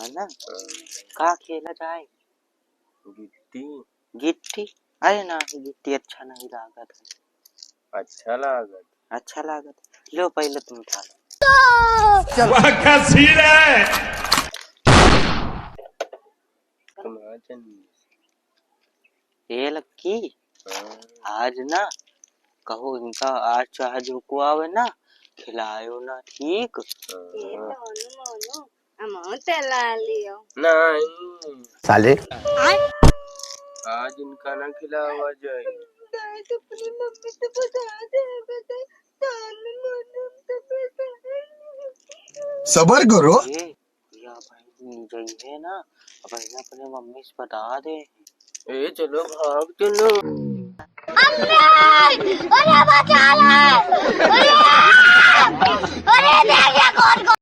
है ना। का खेला जाए? गिट्टी। गिट्टी? अरे ना, गिट्टी अच्छा नहीं लागत है। अच्छा लागत। अच्छा लागत। लो पहले तुम उठा लो। वाह क्या सीन है। ये लक्की, आज ना कहो इनका आज चाहे जो को आवे ना खिलायो ना, ठीक? ये मोनू मोनू अमो चला लियो नहीं साले आज इनका ना खिलावा जाए। तो अपनी मम्मी से बता दे सबर करो। ये या भाई जई है ना, अब अपने मम्मी से बता दे। ए चलो भाग चलो। अरे बचा ले। अरे देखिए कौन